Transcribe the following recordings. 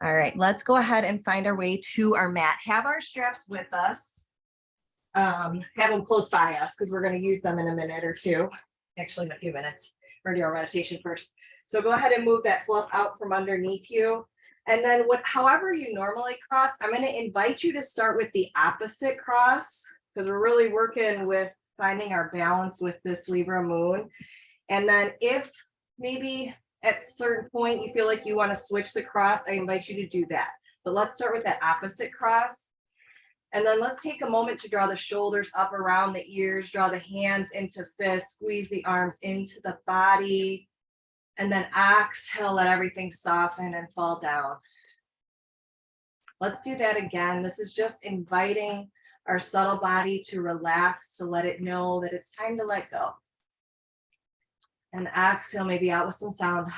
All right, let's go ahead and find our way to our mat. Have our straps with us. Have them close by us because we're going to use them in a minute or two. Actually, in a few minutes. We're going to do our meditation first. So go ahead and move that fluff out from underneath you. And then however you normally cross, I'm going to invite you to start with the opposite cross because we're really working with finding our balance with this Libra moon. And then if maybe at a certain point you feel like you want to switch the cross, I invite you to do that. But let's start with that opposite cross. And then let's take a moment to draw the shoulders up around the ears, draw the hands into fists, squeeze the arms into the body, and then exhale, let everything soften and fall down. Let's do that again. This is just inviting our subtle body to relax, to let it know that it's time to let go. And exhale, maybe out with some sound.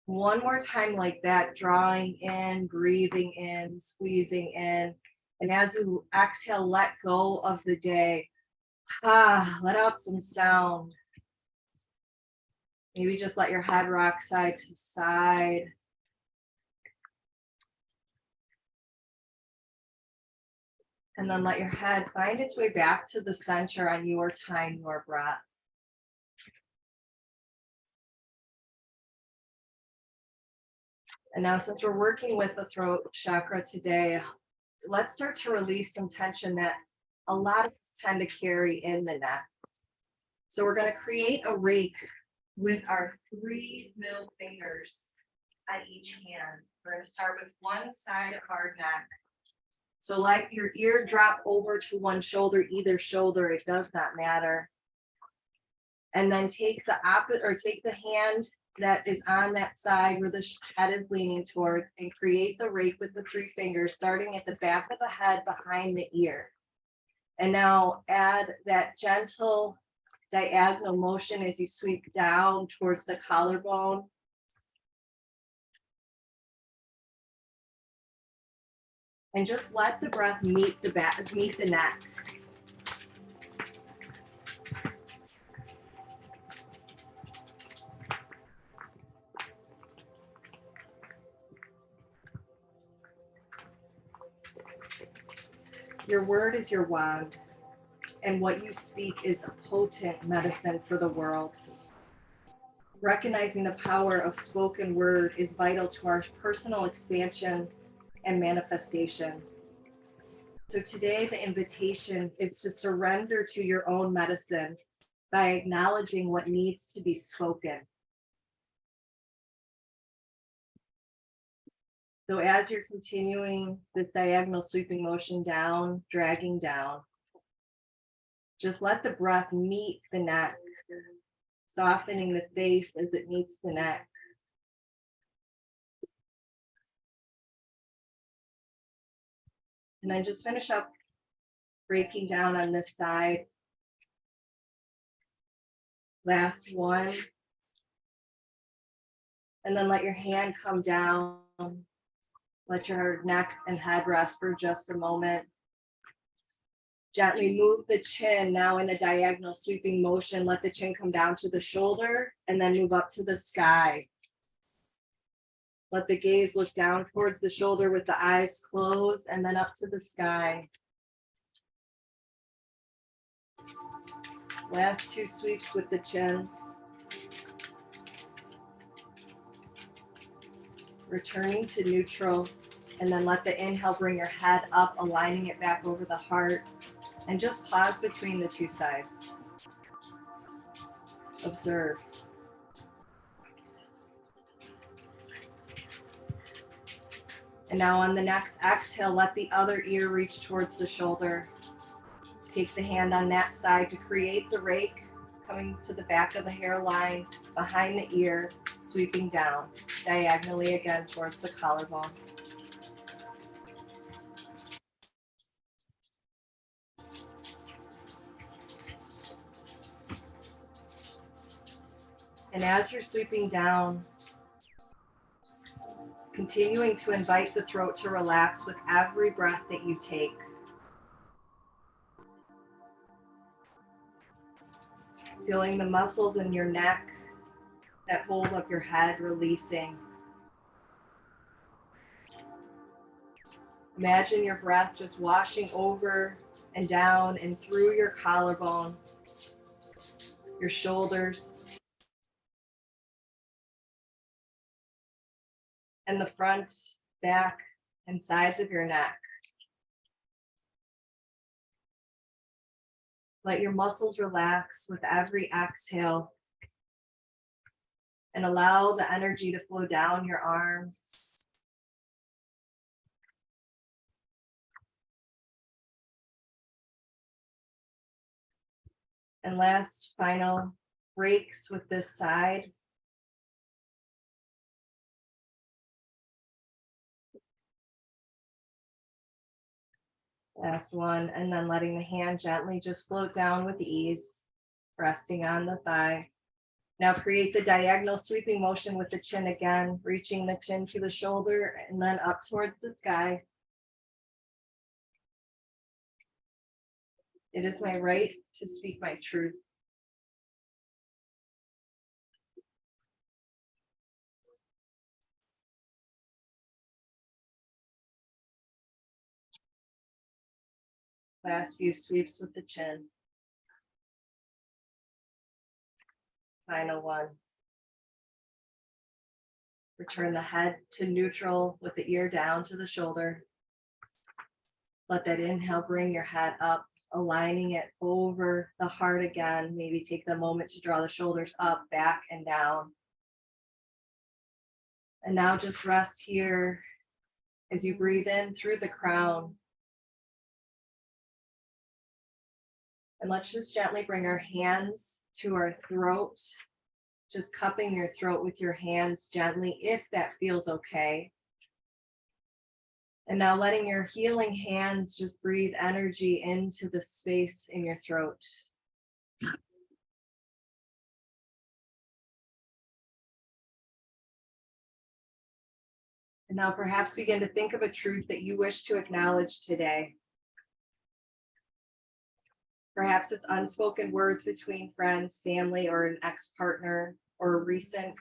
One more time like that, drawing in, breathing in, squeezing in. And as you exhale, let go of the day. Let out some sound. Maybe just let your head rock side to side. And then let your head find its way back to the center on your time, your breath. And now since we're working with the throat chakra today, let's start to release some tension that a lot of us tend to carry in the neck. So we're going to create a rake with our 3 middle fingers on each hand. We're going to start with one side of our neck. So let your ear drop over to one shoulder, either shoulder, it does not matter. And then take the hand that is on that side where the head is leaning towards and create the rake with the 3 fingers, starting at the back of the head behind the ear. And now add that gentle diagonal motion as you sweep down towards the collarbone. And just let the breath meet the neck. Your word is your wand, and what you speak is a potent medicine for the world. Recognizing the power of spoken word is vital to our personal expansion and manifestation. So today, the invitation is to surrender to your own medicine by acknowledging what needs to be spoken. So as you're continuing this diagonal sweeping motion down, dragging down, just let the breath meet the neck, softening the face as it meets the neck. And then just finish up breaking down on this side. Last one. And then let your hand come down. Let your neck and head rest for just a moment. Gently move the chin now in a diagonal sweeping motion. Let the chin come down to the shoulder and then move up to the sky. Let the gaze look down towards the shoulder with the eyes closed and then up to the sky. Last 2 sweeps with the chin. Returning to neutral, and then let the inhale bring your head up, aligning it back over the heart, and just pause between the 2 sides. Observe. And now on the next exhale, let the other ear reach towards the shoulder. Take the hand on that side to create the rake, coming to the back of the hairline, behind the ear, sweeping down, diagonally again towards the collarbone. And as you're sweeping down, continuing to invite the throat to relax with every breath that you take. Feeling the muscles in your neck that hold up your head releasing. Imagine your breath just washing over and down and through your collarbone, your shoulders, and the front, back, and sides of your neck. Let your muscles relax with every exhale and allow the energy to flow down your arms. And last, final breaks with this side. Last one, and then letting the hand gently just float down with ease, resting on the thigh. Now create the diagonal sweeping motion with the chin again, reaching the chin to the shoulder and then up towards the sky. It is my right to speak my truth. Last few sweeps with the chin. Final one. Return the head to neutral with the ear down to the shoulder. Let that inhale bring your head up, aligning it over the heart again. Maybe take the moment to draw the shoulders up, back, and down. And now just rest here as you breathe in through the crown. And let's just gently bring our hands to our throat, just cupping your throat with your hands gently, if that feels okay. And now letting your healing hands just breathe energy into the space in your throat. And now perhaps begin to think of a truth that you wish to acknowledge today. Perhaps it's unspoken words between friends, family, or an ex-partner, or a recent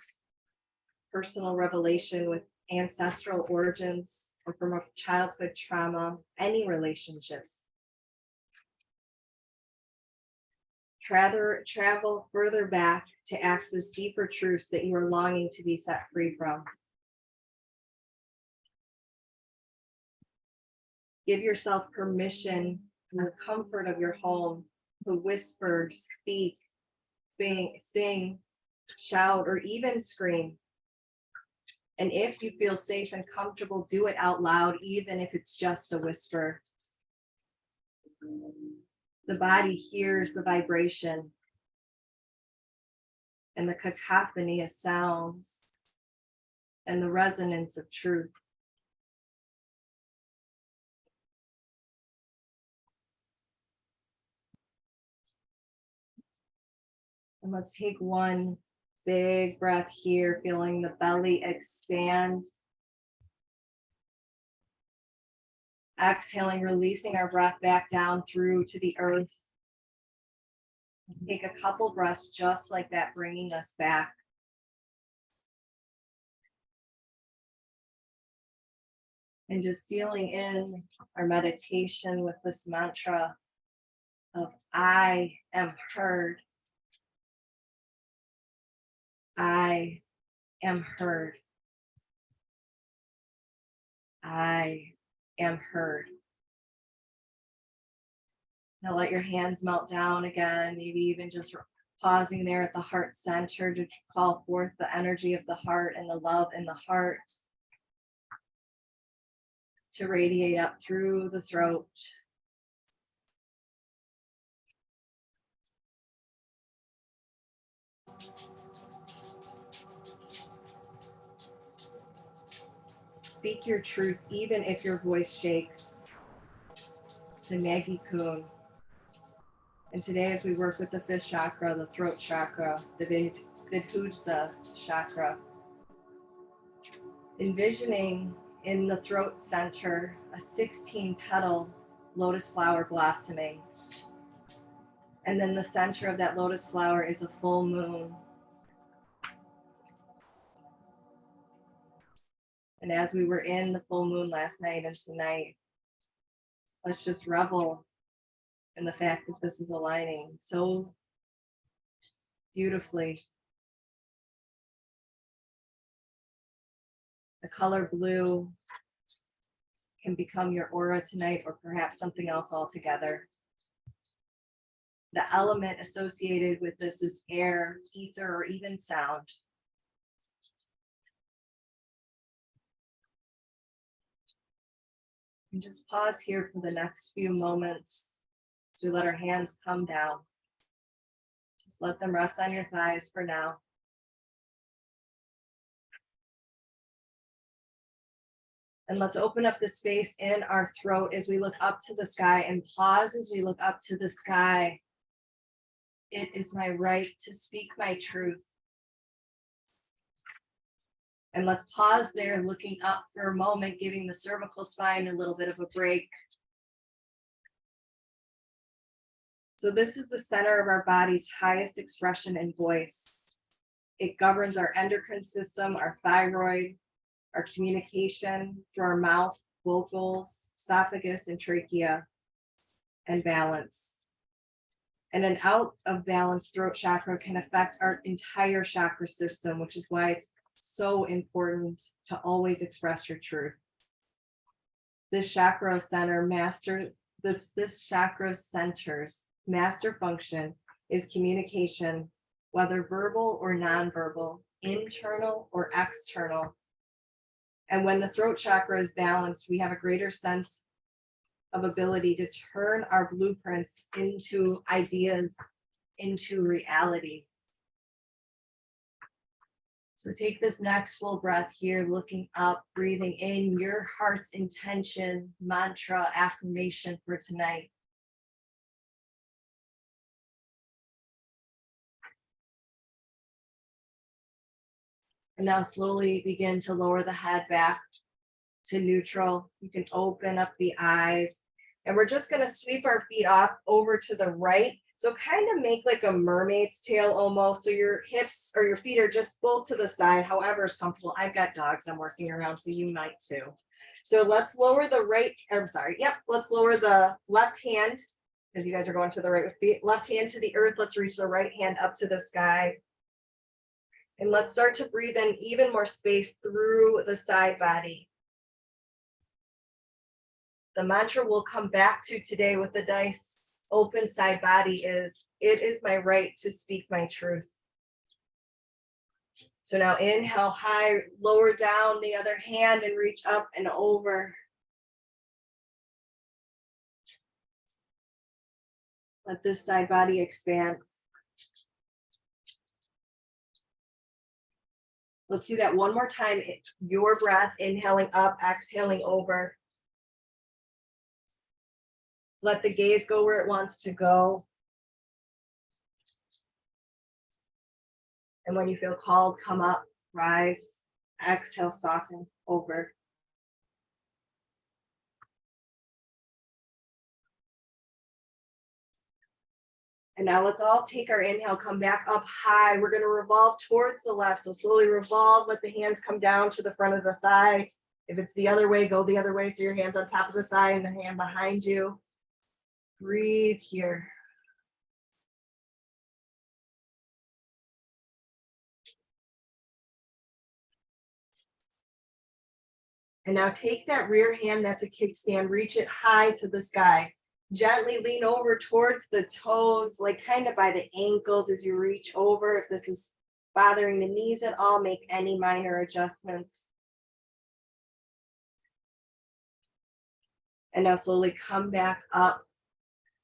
personal revelation with ancestral origins, or from a childhood trauma, any relationships. Travel further back to access deeper truths that you are longing to be set free from. Give yourself permission in the comfort of your home to whisper, speak, sing, shout, or even scream. And if you feel safe and comfortable, do it out loud, even if it's just a whisper. The body hears the vibration and the cacophony of sounds and the resonance of truth. And let's take one big breath here, feeling the belly expand. Exhaling, releasing our breath back down through to the earth. Take a couple breaths just like that, bringing us back. And just sealing in our meditation with this mantra of I am heard. I am heard. I am heard. Now let your hands melt down again, maybe even just pausing there at the heart center to call forth the energy of the heart and the love in the heart to radiate up through the throat. Speak your truth, even if your voice shakes. To Maggie Kuhn. And today, as we work with the fifth chakra, the throat chakra, the diffuse chakra, envisioning in the throat center a 16-petal lotus flower blossoming. And then the center of that lotus flower is a full moon. And as we were in the full moon last night and tonight, Let's just revel in the fact that this is aligning so beautifully. The color blue can become your aura tonight, or perhaps something else altogether. The element associated with this is air, ether, or even sound. And just pause here for the next few moments as we let our hands come down. Just let them rest on your thighs for now. And let's open up the space in our throat as we look up to the sky, and pause as we look up to the sky. It is my right to speak my truth. And let's pause there, looking up for a moment, giving the cervical spine a little bit of a break. So this is the center of our body's highest expression and voice. It governs our endocrine system, our thyroid, our communication through our mouth, vocals, esophagus, and trachea, and balance. And an out of balance throat chakra can affect our entire chakra system, which is why it's so important to always express your truth. This chakra center this chakra center's master function is communication, whether verbal or nonverbal, internal or external. And when the throat chakra is balanced, we have a greater sense of ability to turn our blueprints into ideas, into reality. So take this next full breath here, looking up, breathing in your heart's intention, mantra, affirmation for tonight. And now slowly begin to lower the head back to neutral. You can open up the eyes, and we're just going to sweep our feet off over to the right. So kind of make like a mermaid's tail almost. So your hips or your feet are just both to the side, however is comfortable. I've got dogs I'm working around, so you might too. So let's lower the let's lower the left hand, because you guys are going to the right with feet. Left hand to the earth. Let's reach the right hand up to the sky. And let's start to breathe in even more space through the side body. The mantra we'll come back to today with the nice open side body is, it is my right to speak my truth. So now inhale high, lower down the other hand and reach up and over. Let this side body expand. Let's do that one more time. Your breath, inhaling up, exhaling over. Let the gaze go where it wants to go. And when you feel called, come up, rise, exhale, soften, over. And now let's all take our inhale, come back up high. We're going to revolve towards the left. So slowly revolve, let the hands come down to the front of the thigh. If it's the other way, go the other way. So your hand's on top of the thigh and the hand behind you. Breathe here. And now take that rear hand, that's a kickstand, reach it high to the sky. Gently lean over towards the toes, like kind of by the ankles as you reach over. If this is bothering the knees at all, make any minor adjustments. And now slowly come back up.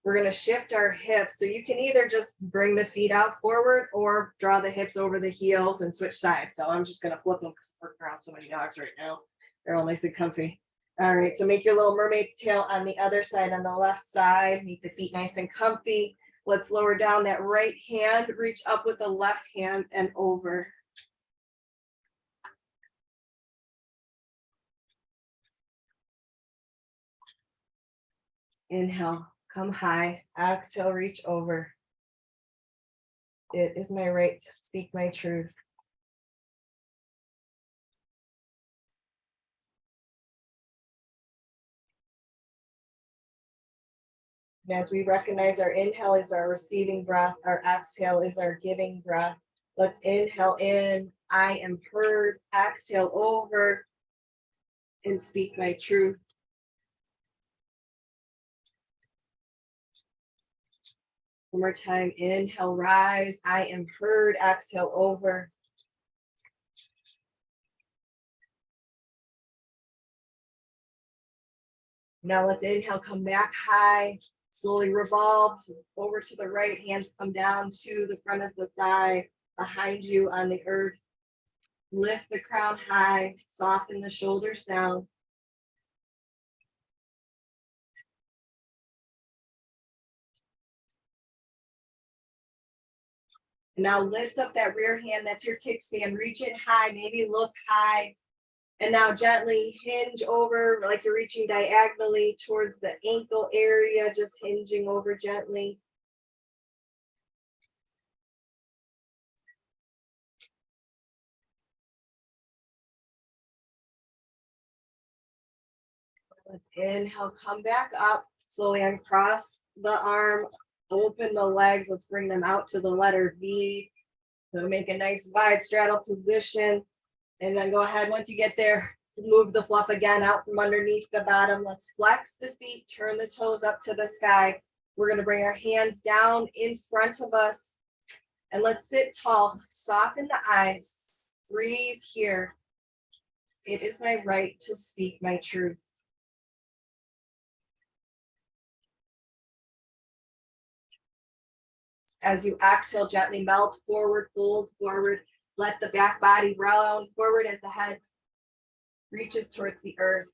We're going to shift our hips. So you can either just bring the feet out forward or draw the hips over the heels and switch sides. So I'm just going to flip them because I'm working around so many dogs right now. They're all nice and comfy. All right, so make your little mermaid's tail on the other side, on the left side. Make the feet nice and comfy. Let's lower down that right hand, reach up with the left hand and over. Inhale, come high. Exhale, reach over. It is my right to speak my truth. And as we recognize our inhale is our receiving breath, our exhale is our giving breath. Let's inhale in, I am heard, exhale over, and speak my truth. One more time, inhale, rise, I am heard, exhale over. Now let's inhale, come back high, slowly revolve over to the right, hands come down to the front of the thigh, behind you on the earth. Lift the crown high, soften the shoulders down. Now lift up that rear hand, that's your kickstand, reach it high, maybe look high. And now gently hinge over like you're reaching diagonally towards the ankle area, just hinging over gently. Let's inhale, come back up, slowly uncross the arm, open the legs, let's bring them out to the letter V. So make a nice wide straddle position. And then go ahead, once you get there, move the fluff again out from underneath the bottom. Let's flex the feet, turn the toes up to the sky. We're gonna bring our hands down in front of us. And let's sit tall, soften the eyes, breathe here. It is my right to speak my truth. As you exhale, gently melt forward, fold forward. Let the back body round forward as the head reaches towards the earth.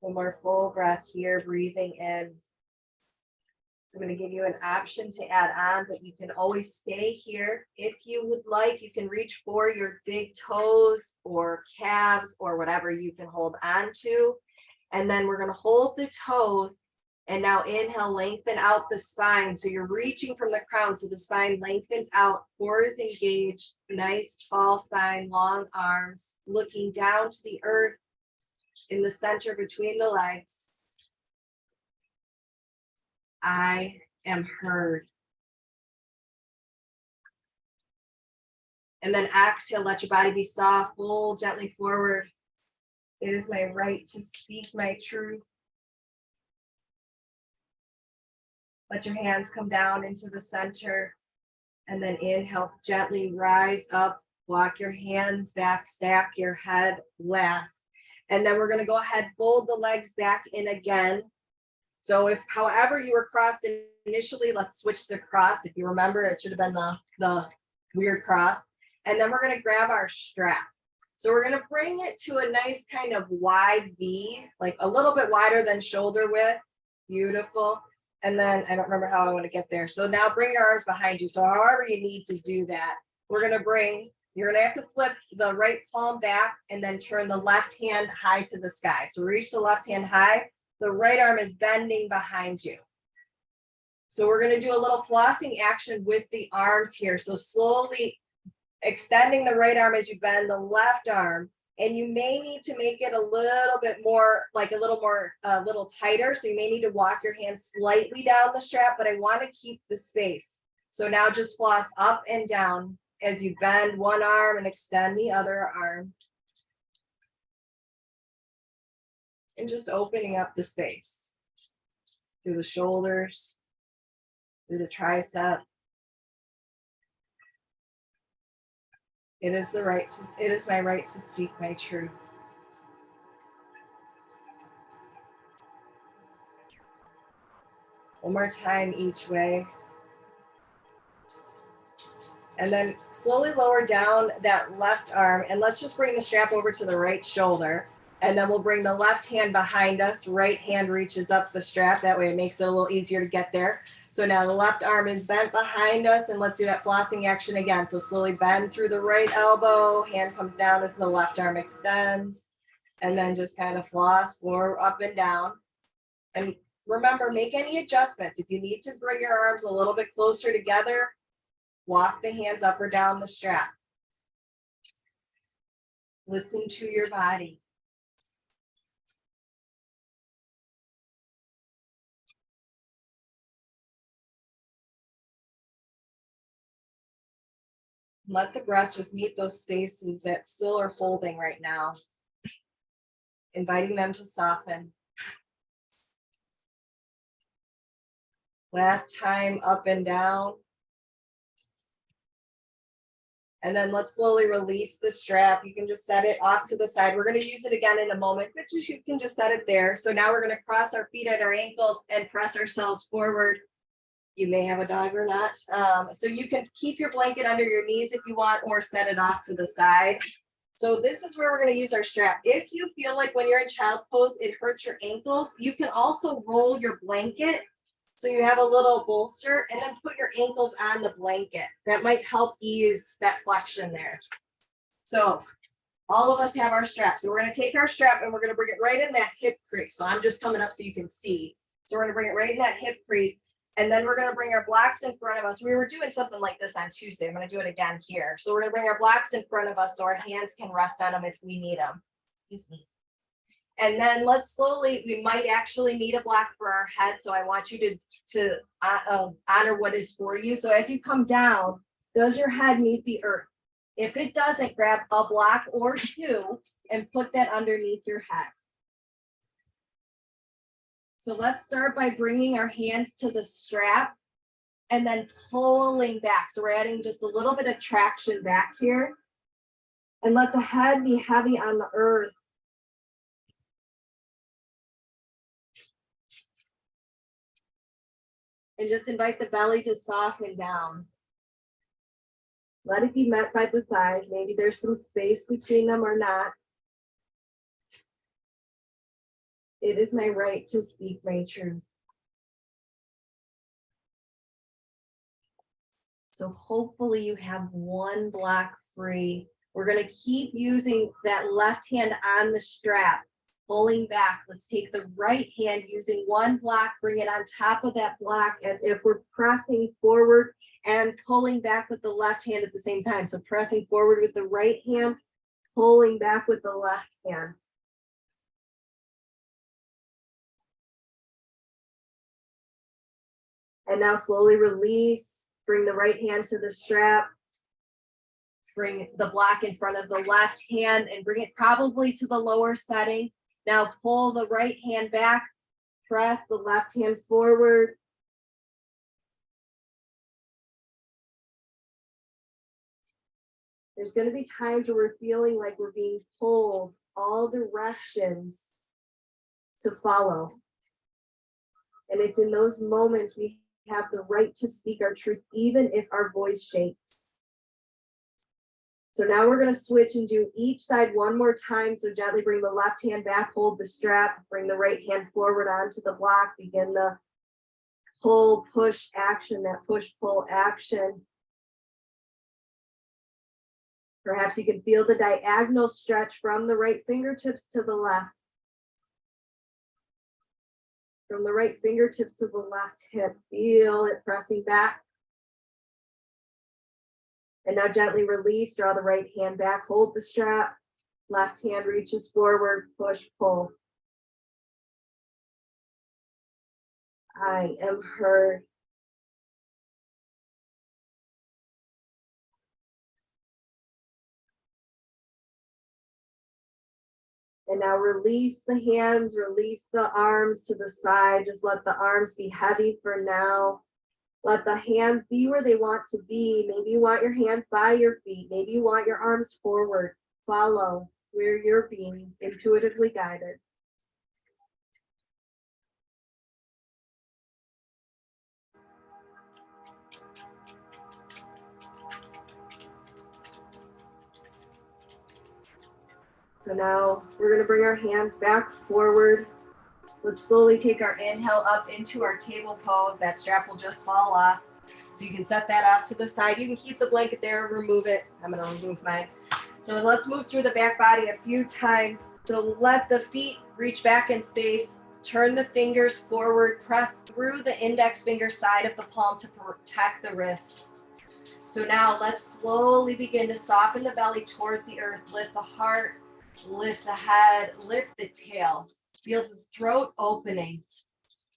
One more full breath here, breathing in. I'm going to give you an option to add on, but you can always stay here. If you would like, you can reach for your big toes or calves or whatever you can hold on to. And then we're going to hold the toes and now inhale, lengthen out the spine. So you're reaching from the crown. So the spine lengthens out, core is engaged, nice tall spine, long arms, looking down to the earth in the center between the legs. I am heard. And then exhale, let your body be soft, fold gently forward. It is my right to speak my truth. Let your hands come down into the center. And then inhale, gently rise up, walk your hands back, stack your head last. And then we're going to go ahead, fold the legs back in again. So if however you were crossed initially, let's switch the cross. If you remember, it should have been the weird cross. And then we're going to grab our strap. So we're going to bring it to a nice kind of wide V, like a little bit wider than shoulder width. Beautiful. And then I don't remember how I want to get there. So now bring your arms behind you. So however you need to do that, we're going to bring, you're going to have to flip the right palm back and then turn the left hand high to the sky. So reach the left hand high. The right arm is bending behind you. So we're going to do a little flossing action with the arms here. So slowly extending the right arm as you bend the left arm. And you may need to make it a little bit more, like a little tighter. So you may need to walk your hands slightly down the strap, but I want to keep the space. So now just floss up and down as you bend one arm and extend the other arm. And just opening up the space through the shoulders, through the tricep. It is my right to speak my truth. One more time each way. And then slowly lower down that left arm, and let's just bring the strap over to the right shoulder. And then we'll bring the left hand behind us. Right hand reaches up the strap. That way it makes it a little easier to get there. So now the left arm is bent behind us, and let's do that flossing action again. So slowly bend through the right elbow, hand comes down as the left arm extends, and then just kind of floss forward, up and down. And remember, make any adjustments. If you need to bring your arms a little bit closer together, walk the hands up or down the strap. Listen to your body. Let the breath just meet those spaces that still are holding right now, inviting them to soften. Last time, up and down. And then let's slowly release the strap. You can just set it off to the side. We're going to use it again in a moment, but you can just set it there. So now we're going to cross our feet at our ankles and press ourselves forward. You may have a dog or not. So you can keep your blanket under your knees if you want, or set it off to the side. So this is where we're going to use our strap. If you feel like when you're in child's pose, it hurts your ankles, you can also roll your blanket. So you have a little bolster, and then put your ankles on the blanket. That might help ease that flexion there. So all of us have our strap. So we're going to take our strap and we're going to bring it right in that hip crease. So I'm just coming up so you can see. So we're going to bring it right in that hip crease. And then we're going to bring our blocks in front of us. We were doing something like this on Tuesday. I'm going to do it again here. So we're going to bring our blocks in front of us so our hands can rest on them if we need them. Excuse me. And then let's slowly, we might actually need a block for our head. So I want you to honor what is for you. So as you come down, does your head meet the earth? If it doesn't, grab a block or two and put that underneath your head. So let's start by bringing our hands to the strap and then pulling back. So we're adding just a little bit of traction back here, and let the head be heavy on the earth. And just invite the belly to soften down. Let it be met by the thighs. Maybe there's some space between them or not. It is my right to speak my truth. So hopefully you have one block free. We're going to keep using that left hand on the strap, pulling back. Let's take the right hand using one block, bring it on top of that block as if we're pressing forward and pulling back with the left hand at the same time. So pressing forward with the right hand, pulling back with the left hand. And now slowly release, bring the right hand to the strap, bring the block in front of the left hand and bring it probably to the lower setting. Now pull the right hand back, press the left hand forward. There's going to be times where we're feeling like we're being pulled all directions to follow. And it's in those moments we have the right to speak our truth, even if our voice shakes. So now we're going to switch and do each side one more time. So gently bring the left hand back, hold the strap, bring the right hand forward onto the block, begin the pull, push action, that push, pull action. Perhaps you can feel the diagonal stretch from the right fingertips to the left. From the right fingertips to the left hip, feel it pressing back. And now gently release, draw the right hand back, hold the strap. Left hand reaches forward, push, pull. I am heard. And now release the hands, release the arms to the side. Just let the arms be heavy for now. Let the hands be where they want to be. Maybe you want your hands by your feet. Maybe you want your arms forward. Follow where you're being intuitively guided. So now we're going to bring our hands back forward. Let's slowly take our inhale up into our table pose. That strap will just fall off. So you can set that off to the side. You can keep the blanket there, remove it. I'm going to remove mine. So let's move through the back body a few times. So let the feet reach back in space. Turn the fingers forward. Press through the index finger side of the palm to protect the wrist. So now let's slowly begin to soften the belly towards the earth. Lift the heart, lift the head, lift the tail. Feel the throat opening.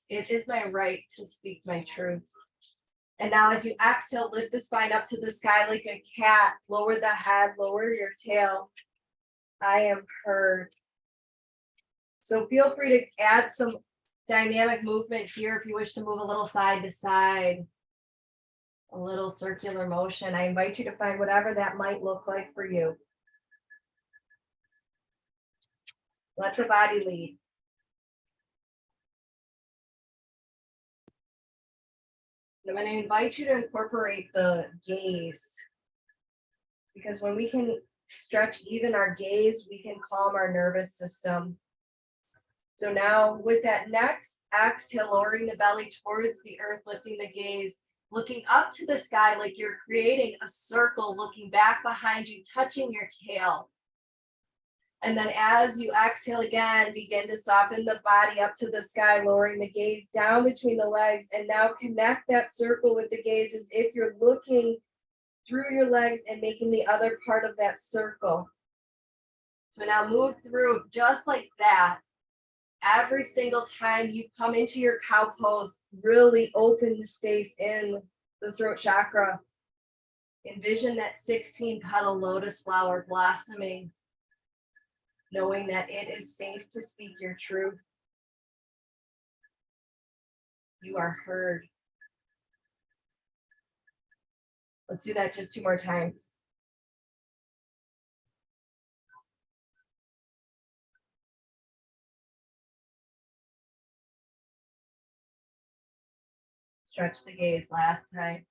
It is my right to speak my truth. And now as you exhale, lift the spine up to the sky like a cat. Lower the head, lower your tail. I am heard. So feel free to add some dynamic movement here if you wish to move a little side to side. A little circular motion. I invite you to find whatever that might look like for you. Let the body lead. I'm going to invite you to incorporate the gaze, because when we can stretch even our gaze, we can calm our nervous system. So now with that next exhale, lowering the belly towards the earth, lifting the gaze, looking up to the sky like you're creating a circle, looking back behind you, touching your tail. And then as you exhale again, begin to soften the body up to the sky, lowering the gaze down between the legs. And now connect that circle with the gaze as if you're looking through your legs and making the other part of that circle. So now move through just like that. Every single time you come into your cow pose, really open the space in the throat chakra. Envision that 16-petal lotus flower blossoming, knowing that it is safe to speak your truth. You are heard. Let's do that just 2 more times. Stretch the gaze last time.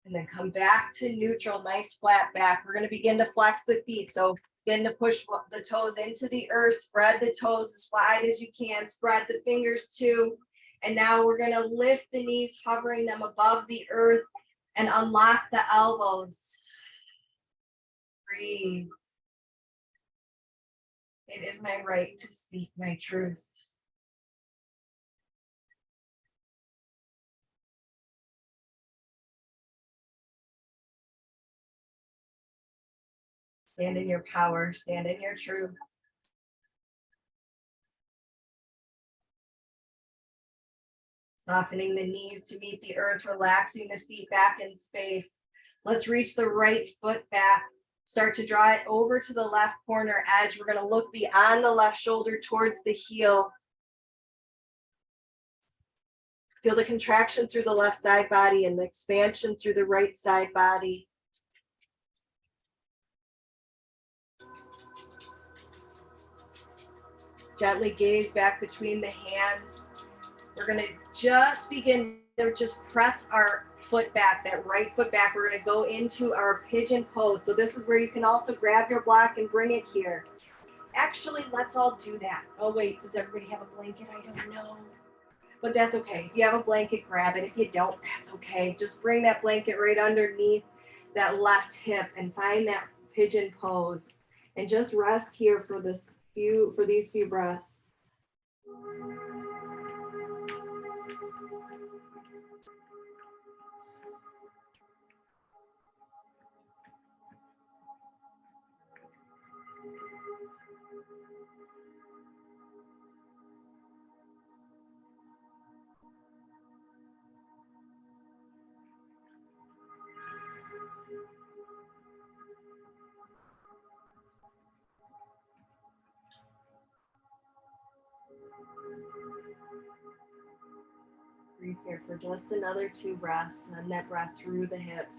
And then come back to neutral, nice flat back. We're going to begin to flex the feet. So begin to push the toes into the earth, spread the toes as wide as you can, spread the fingers too. And now we're going to lift the knees, hovering them above the earth, and unlock the elbows. Breathe. It is my right to speak my truth. Stand in your power, stand in your truth. Softening the knees to meet the earth, relaxing the feet back in space. Let's reach the right foot back. Start to draw it over to the left corner edge. We're going to look beyond the left shoulder towards the heel. Feel the contraction through the left side body and the expansion through the right side body. Gently gaze back between the hands. We're going to just begin to just press our foot back, that right foot back. We're going to go into our pigeon pose. So this is where you can also grab your block and bring it here. Actually, let's all do that. Oh, wait, does everybody have a blanket? I don't know. But that's okay. If you have a blanket, grab it. If you don't, that's okay. Just bring that blanket right underneath that left hip and find that pigeon pose. And just rest here for these few breaths. Breathe here for just another 2 breaths, and that breath through the hips.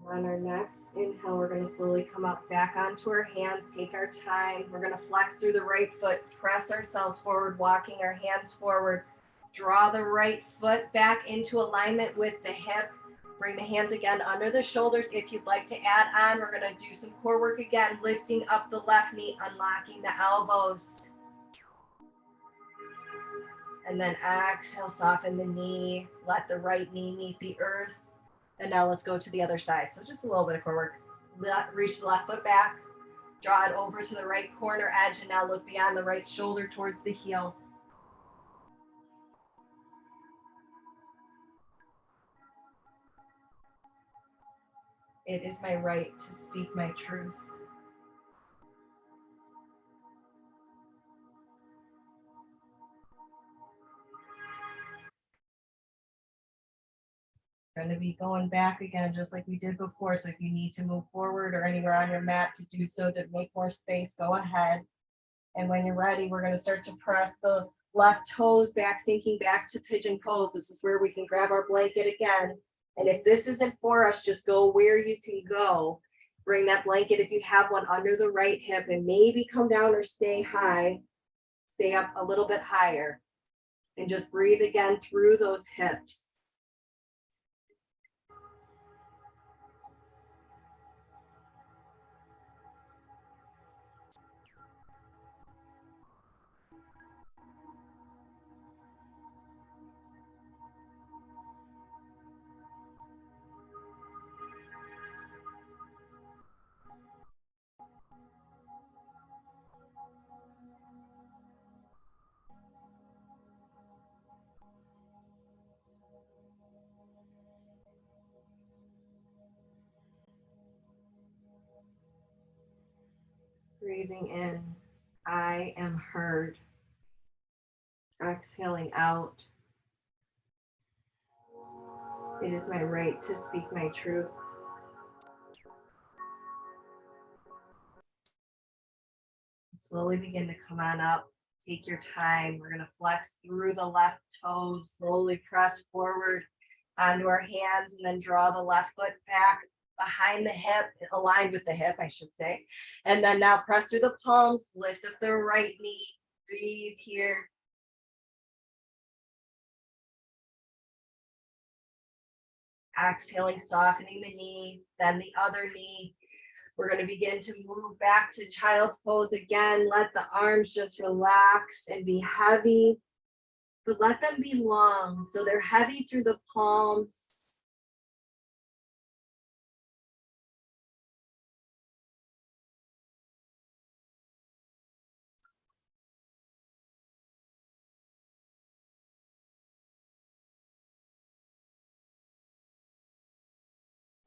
On our next inhale, we're going to slowly come up back onto our hands, take our time. We're going to flex through the right foot, press ourselves forward, walking our hands forward. Draw the right foot back into alignment with the hip. Bring the hands again under the shoulders. If you'd like to add on, we're going to do some core work again, lifting up the left knee, unlocking the elbows. And then exhale, soften the knee, let the right knee meet the earth. And now let's go to the other side. So just a little bit of core work. Reach the left foot back, draw it over to the right corner edge, and now look beyond the right shoulder towards the heel. It is my right to speak my truth. Going to be going back again, just like we did before. So if you need to move forward or anywhere on your mat to do so to make more space, go ahead. And when you're ready, we're going to start to press the left toes back, sinking back to pigeon pose. This is where we can grab our blanket again. And if this isn't for us, just go where you can go. Bring that blanket, if you have one, under the right hip, and maybe come down or stay high. Stay up a little bit higher. And just breathe again through those hips. Breathing in, I am heard. Exhaling out, it is my right to speak my truth. Slowly begin to come on up. Take your time. We're going to flex through the left toes, slowly press forward onto our hands, and then draw the left foot back behind the hip, aligned with the hip, I should say. And then now press through the palms, lift up the right knee, breathe here. Exhaling, softening the knee, then the other knee. We're going to begin to move back to child's pose again. Let the arms just relax and be heavy, but let them be long. So they're heavy through the palms.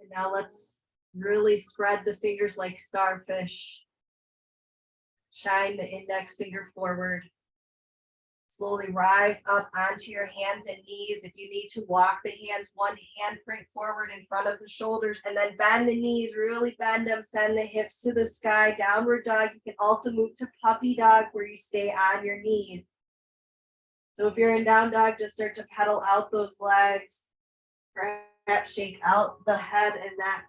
And now let's really spread the fingers like starfish. Shine the index finger forward. Slowly rise up onto your hands and knees. If you need to walk the hands, one handprint forward in front of the shoulders, and then bend the knees, really bend them, send the hips to the sky, downward dog. You can also move to puppy dog where you stay on your knees. So if you're in down dog, just start to pedal out those legs. Perhaps shake out the head and neck.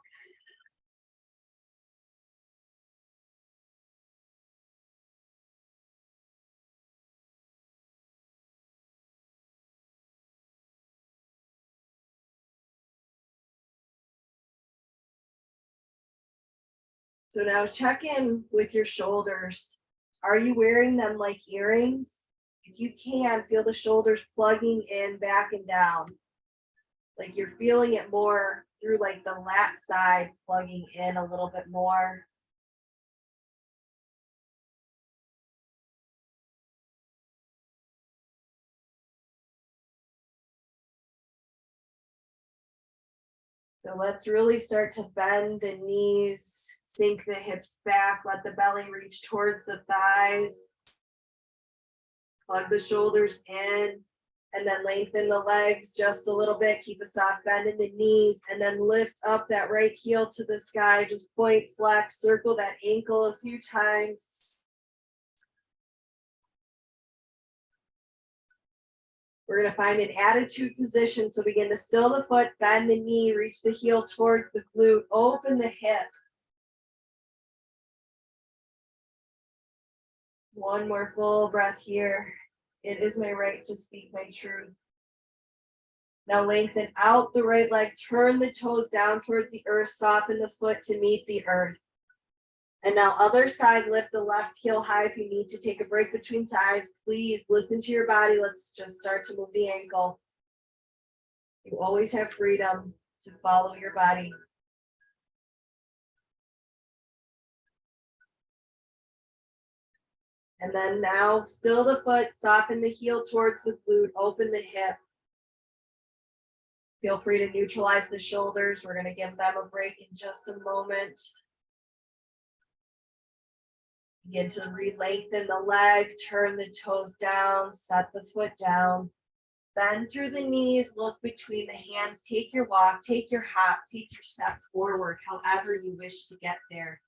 So now check in with your shoulders. Are you wearing them like earrings? If you can, feel the shoulders plugging in back and down. Like you're feeling it more through like the lat side, plugging in a little bit more. So let's really start to bend the knees, sink the hips back, let the belly reach towards the thighs. Plug the shoulders in, and then lengthen the legs just a little bit. Keep a soft bend in the knees, and then lift up that right heel to the sky. Just point, flex, circle that ankle a few times. We're going to find an attitude position. So begin to still the foot, bend the knee, reach the heel towards the glute, open the hip. One more full breath here. It is my right to speak my truth. Now lengthen out the right leg, turn the toes down towards the earth, soften the foot to meet the earth. And now other side, lift the left heel high. If you need to take a break between sides, please listen to your body. Let's just start to move the ankle. You always have freedom to follow your body. And then now still the foot, soften the heel towards the glute, open the hip. Feel free to neutralize the shoulders. We're going to give them a break in just a moment. Begin to re-lengthen the leg, turn the toes down, set the foot down. Bend through the knees, look between the hands, take your walk, take your hop, take your step forward, however you wish to get there.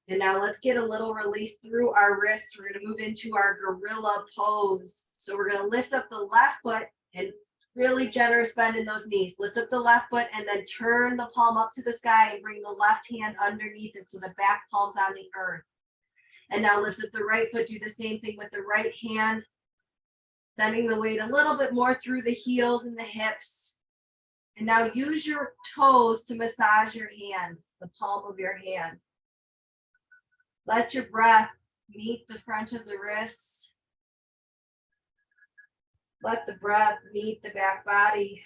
And now let's get a little release through our wrists. We're going to move into our gorilla pose. So we're going to lift up the left foot and really generous bend in those knees. Lift up the left foot and then turn the palm up to the sky and bring the left hand underneath it so the back palm's on the earth. And now lift up the right foot, do the same thing with the right hand, sending the weight a little bit more through the heels and the hips. And now use your toes to massage your hand, the palm of your hand. Let your breath meet the front of the wrists. Let the breath meet the back body.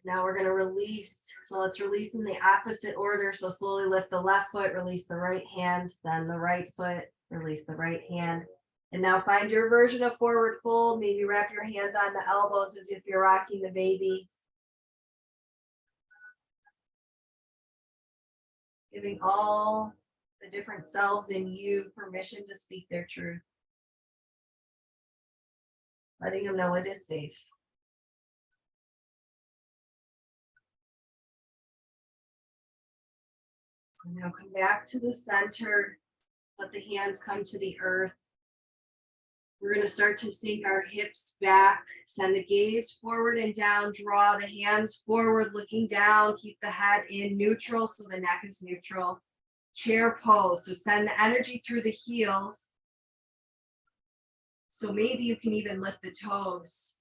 Now we're going to release. So let's release in the opposite order. So slowly lift the left foot, release the right hand, then the right foot, release the right hand. And now find your version of forward fold. Maybe wrap your hands on the elbows as if you're rocking the baby. Giving all the different selves in you permission to speak their truth. Letting them know it is safe. So now come back to the center. Let the hands come to the earth. We're going to start to sink our hips back. Send the gaze forward and down. Draw the hands forward, looking down. Keep the head in neutral so the neck is neutral. Chair pose. So send the energy through the heels. So maybe you can even lift the toes.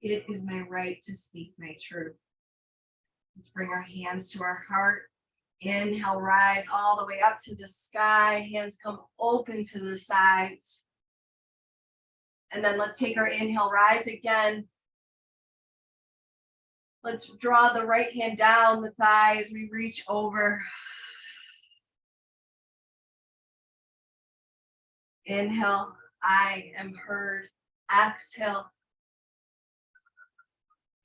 It is my right to speak my truth. Let's bring our hands to our heart. Inhale, rise all the way up to the sky. Hands come open to the sides. And then let's take our inhale, rise again. Let's draw the right hand down the thigh as we reach over. Inhale, I am heard. Exhale.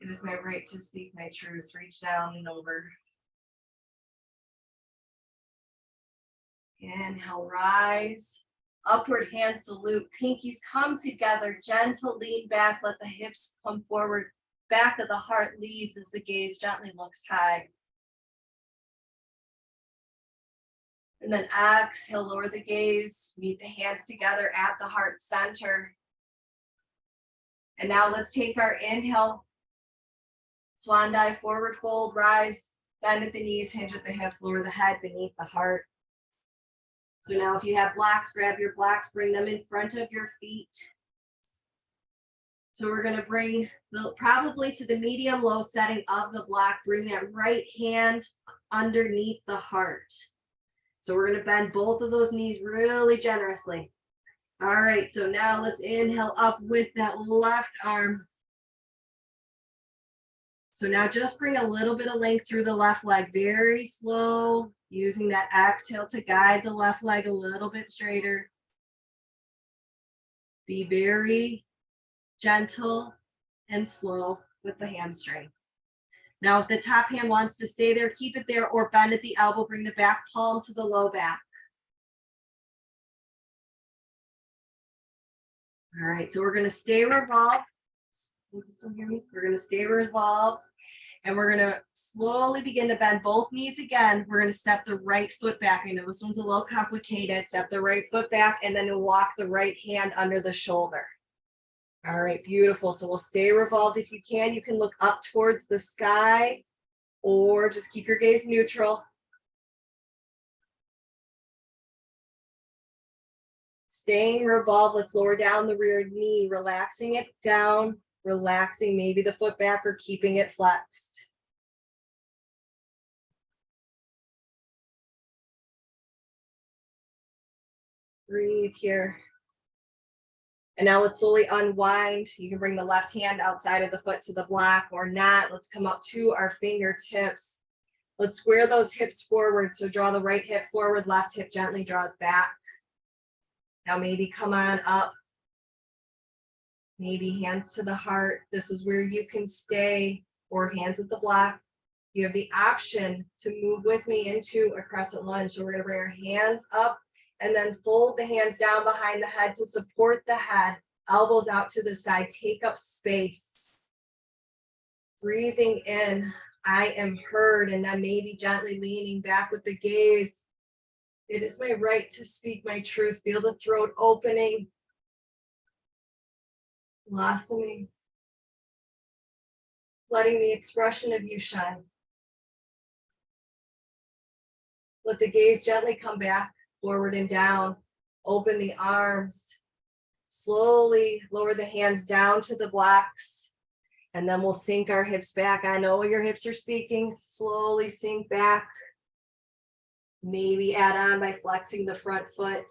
It is my right to speak my truth. Reach down and over. Inhale, rise. Upward hand salute. Pinkies come together. Gentle lean back. Let the hips come forward. Back of the heart leads as the gaze gently looks high. And then exhale, lower the gaze. Meet the hands together at the heart center. And now let's take our inhale. Swan dive, forward fold, rise. Bend at the knees, hinge at the hips, lower the head beneath the heart. So now if you have blocks, grab your blocks, bring them in front of your feet. So we're going to bring probably to the medium low setting of the block, bring that right hand underneath the heart. So we're going to bend both of those knees really generously. All right, so now let's inhale up with that left arm. So now just bring a little bit of length through the left leg, very slow, using that exhale to guide the left leg a little bit straighter. Be very gentle and slow with the hamstring. Now, if the top hand wants to stay there, keep it there, or bend at the elbow, bring the back palm to the low back. All right, so we're going to stay revolved. Don't hear me? We're going to stay revolved. And we're going to slowly begin to bend both knees again. We're going to step the right foot back. I know this one's a little complicated. Step the right foot back and then walk the right hand under the shoulder. All right, beautiful. So we'll stay revolved if you can. You can look up towards the sky or just keep your gaze neutral. Staying revolved, let's lower down the rear knee, relaxing it down, relaxing maybe the foot back or keeping it flexed. Breathe here. And now let's slowly unwind. You can bring the left hand outside of the foot to the block or not. Let's come up to our fingertips. Let's square those hips forward. So draw the right hip forward, left hip gently draws back. Now maybe come on up. Maybe hands to the heart. This is where you can stay, or hands at the block. You have the option to move with me into a crescent lunge. So we're going to bring our hands up and then fold the hands down behind the head to support the head. Elbows out to the side. Take up space. Breathing in. I am heard. And then maybe gently leaning back with the gaze. It is my right to speak my truth. Feel the throat opening. Blossoming. Letting the expression of you shine. Let the gaze gently come back, forward and down. Open the arms. Slowly lower the hands down to the blocks. And then we'll sink our hips back. I know your hips are speaking. Slowly sink back. Maybe add on by flexing the front foot.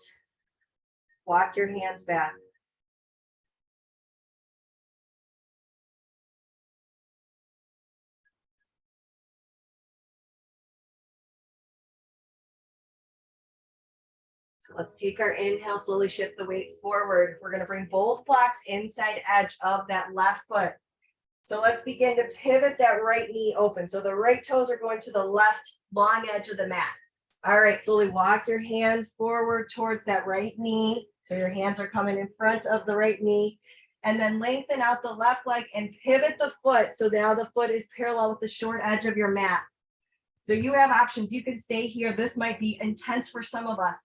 Walk your hands back. So let's take our inhale, slowly shift the weight forward. We're going to bring both blocks inside edge of that left foot. So let's begin to pivot that right knee open. So the right toes are going to the left long edge of the mat. All right, slowly walk your hands forward towards that right knee. So your hands are coming in front of the right knee. And then lengthen out the left leg and pivot the foot. So now the foot is parallel with the short edge of your mat. So you have options. You can stay here. This might be intense for some of us.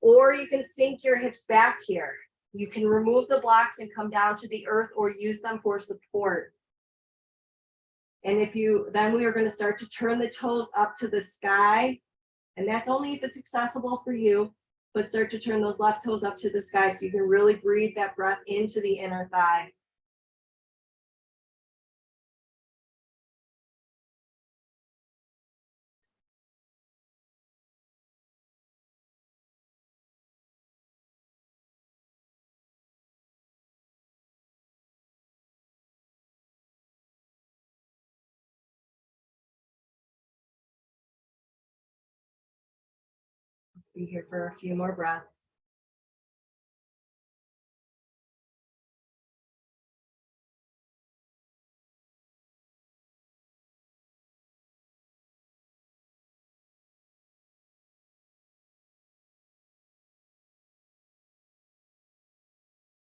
Or you can sink your hips back here. You can remove the blocks and come down to the earth or use them for support. And then we are going to start to turn the toes up to the sky. And that's only if it's accessible for you, but start to turn those left toes up to the sky so you can really breathe that breath into the inner thigh. Let's be here for a few more breaths.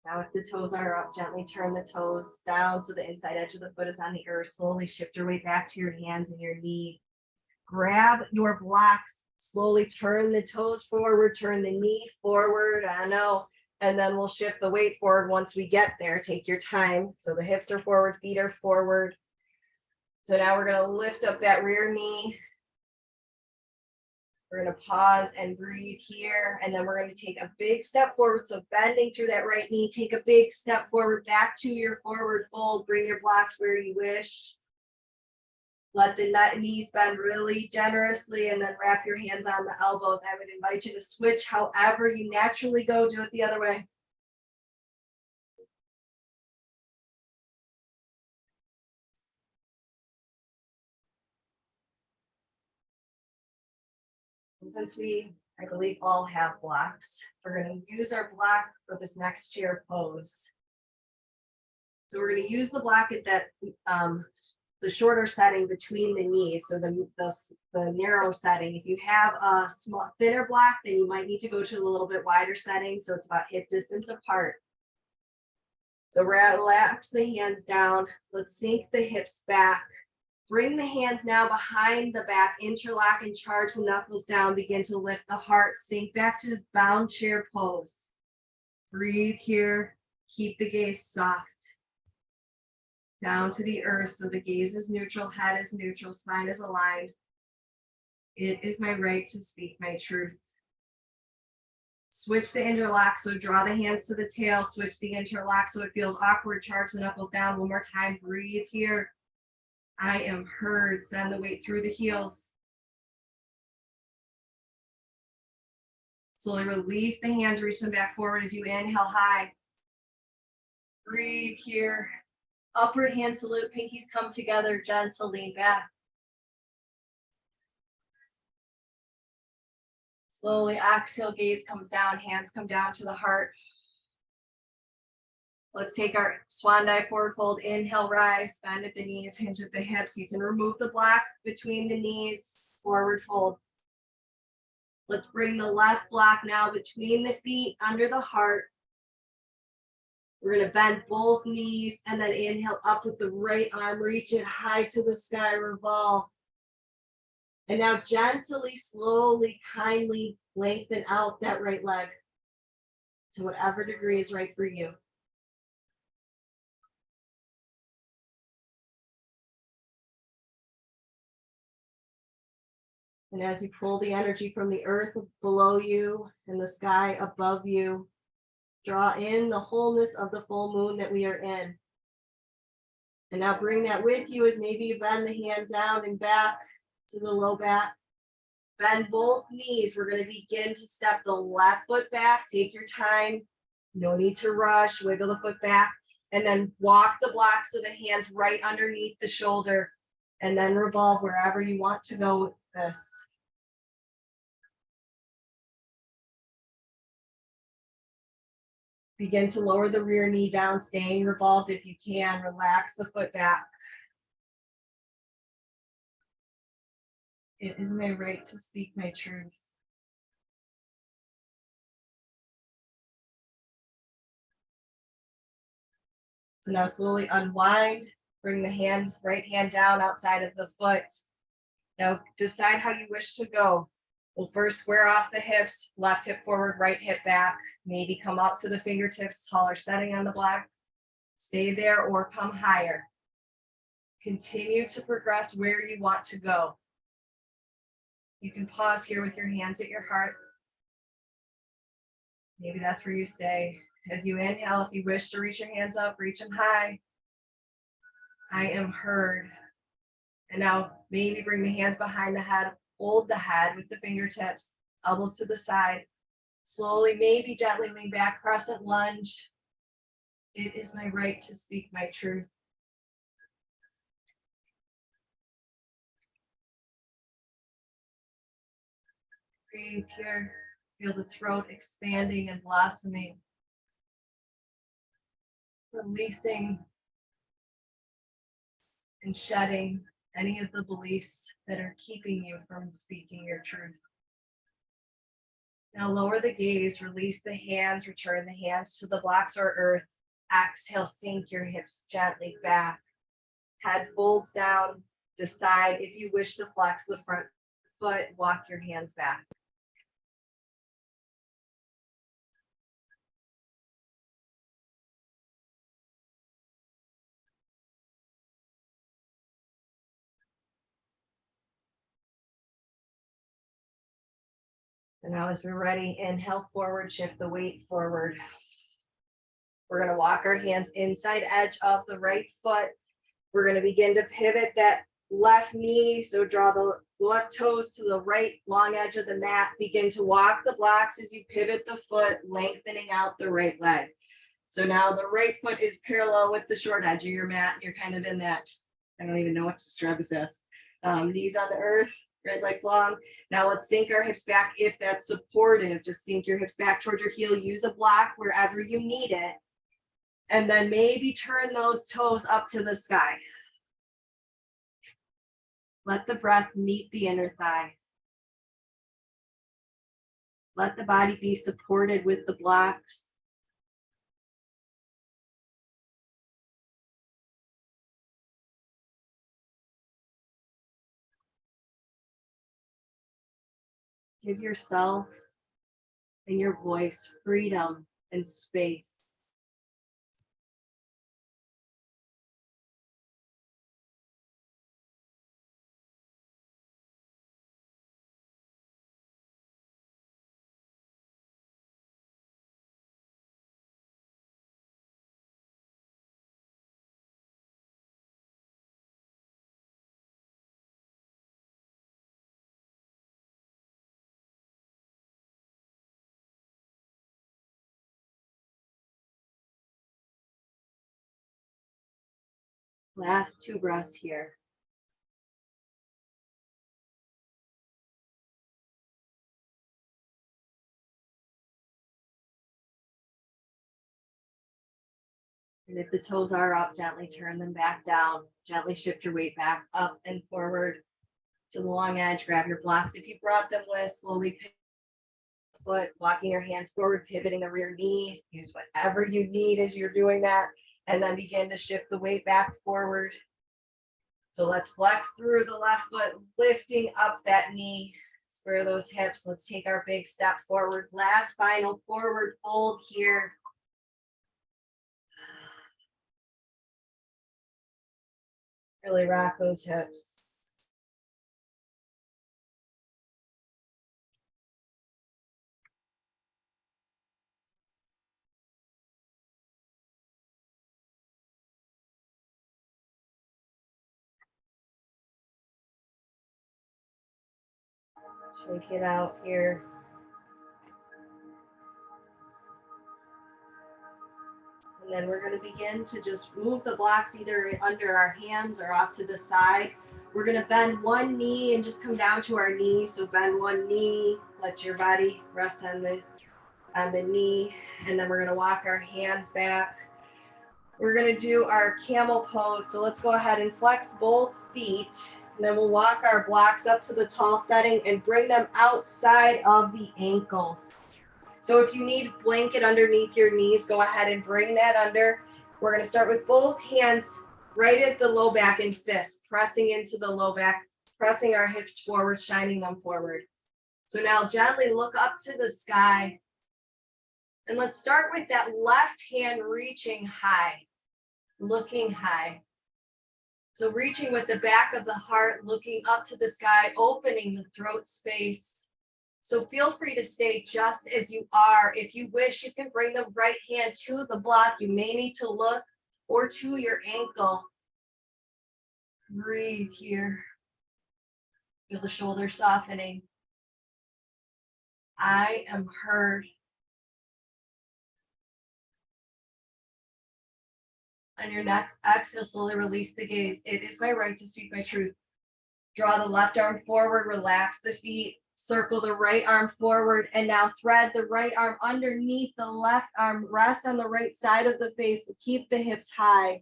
Now if the toes are up, gently turn the toes down so the inside edge of the foot is on the earth. Slowly shift your weight back to your hands and your knee. Grab your blocks. Slowly turn the toes forward, turn the knee forward. I know. And then we'll shift the weight forward once we get there. Take your time. So the hips are forward, feet are forward. So now we're going to lift up that rear knee. We're going to pause and breathe here. And then we're going to take a big step forward. So bending through that right knee, take a big step forward back to your forward fold. Bring your blocks where you wish. Let the knees bend really generously and then wrap your hands on the elbows. I would invite you to switch however you naturally go. Do it the other way. And since I believe, all have blocks, we're going to use our block for this next chair pose. So we're going to use the block at that the shorter setting between the knees, so the narrow setting. If you have a small, thinner block, then you might need to go to a little bit wider setting, so it's about hip distance apart. So relax the hands down. Let's sink the hips back. Bring the hands now behind the back, interlock and charge the knuckles down. Begin to lift the heart, sink back to bound chair pose. Breathe here, keep the gaze soft. Down to the earth, so the gaze is neutral, head is neutral, spine is aligned. It is my right to speak my truth. Switch the interlock, so draw the hands to the tail, switch the interlock so it feels awkward, charge the knuckles down. One more time, breathe here. I am heard. Send the weight through the heels. Slowly release the hands, reach them back forward as you inhale high. Breathe here. Upward hand salute, pinkies come together, gentle lean back. Slowly exhale, gaze comes down, hands come down to the heart. Let's take our swan dive forward fold. Inhale, rise, bend at the knees, hinge at the hips. You can remove the block between the knees, forward fold. Let's bring the left block now between the feet, under the heart. We're gonna bend both knees and then inhale up with the right arm, reach it high to the sky, revolve. And now gently, slowly, kindly lengthen out that right leg to whatever degree is right for you. And as you pull the energy from the earth below you and the sky above you, draw in the wholeness of the full moon that we are in. And now bring that with you as maybe you bend the hand down and back to the low back. Bend both knees. We're going to begin to step the left foot back. Take your time. No need to rush. Wiggle the foot back. And then walk the block so the hands right underneath the shoulder. And then revolve wherever you want to go with this. Begin to lower the rear knee down, staying revolved if you can. Relax the foot back. It is my right to speak my truth. So now slowly unwind, bring the right hand down outside of the foot. Now decide how you wish to go. We'll first square off the hips, left hip forward, right hip back. Maybe come up to the fingertips, taller setting on the block. Stay there or come higher. Continue to progress where you want to go. You can pause here with your hands at your heart. Maybe that's where you stay. As you inhale, if you wish to reach your hands up, reach them high. I am heard. And now maybe bring the hands behind the head, hold the head with the fingertips, elbows to the side. Slowly, maybe gently lean back, crescent lunge. It is my right to speak my truth. Breathe here. Feel the throat expanding and blossoming. Releasing and shedding any of the beliefs that are keeping you from speaking your truth. Now lower the gaze, release the hands, return the hands to the blocks or earth. Exhale, sink your hips gently back. Head folds down. Decide if you wish to flex the front foot, walk your hands back. And now as we're ready, inhale forward, shift the weight forward. We're going to walk our hands inside edge of the right foot. We're going to begin to pivot that left knee. So draw the left toes to the right long edge of the mat. Begin to walk the blocks as you pivot the foot, lengthening out the right leg. So now the right foot is parallel with the short edge of your mat. You're kind of in that, I don't even know what to describe this as. Knees on the earth, right legs long. Now let's sink our hips back if that's supportive. Just sink your hips back towards your heel. Use a block wherever you need it. And then maybe turn those toes up to the sky. Let the breath meet the inner thigh. Let the body be supported with the blocks. Give yourself and your voice freedom and space. Last 2 breaths here. And if the toes are up, gently turn them back down. Gently shift your weight back up and forward to the long edge. Grab your blocks. If you brought them with, slowly pick the foot, walking your hands forward, pivoting the rear knee. Use whatever you need as you're doing that. And then begin to shift the weight back forward. So let's flex through the left foot, lifting up that knee. Square those hips. Let's take our big step forward. Last final forward fold here. Really rock those hips. Shake it out here. And then we're going to begin to just move the blocks either under our hands or off to the side. We're going to bend one knee and just come down to our knee. So bend one knee, let your body rest on the knee. And then we're going to walk our hands back. We're going to do our camel pose. So let's go ahead and flex both feet. And then we'll walk our blocks up to the tall setting and bring them outside of the ankles. So if you need blanket underneath your knees, go ahead and bring that under. We're going to start with both hands right at the low back and fist, pressing into the low back, pressing our hips forward, shining them forward. So now gently look up to the sky. And let's start with that left hand reaching high, looking high. So reaching with the back of the heart, looking up to the sky, opening the throat space. So feel free to stay just as you are. If you wish, you can bring the right hand to the block. You may need to look or to your ankle. Breathe here. Feel the shoulders softening. I am heard. On your next exhale, slowly release the gaze. It is my right to speak my truth. Draw the left arm forward, relax the feet, circle the right arm forward, and now thread the right arm underneath the left arm. Rest on the right side of the face. Keep the hips high.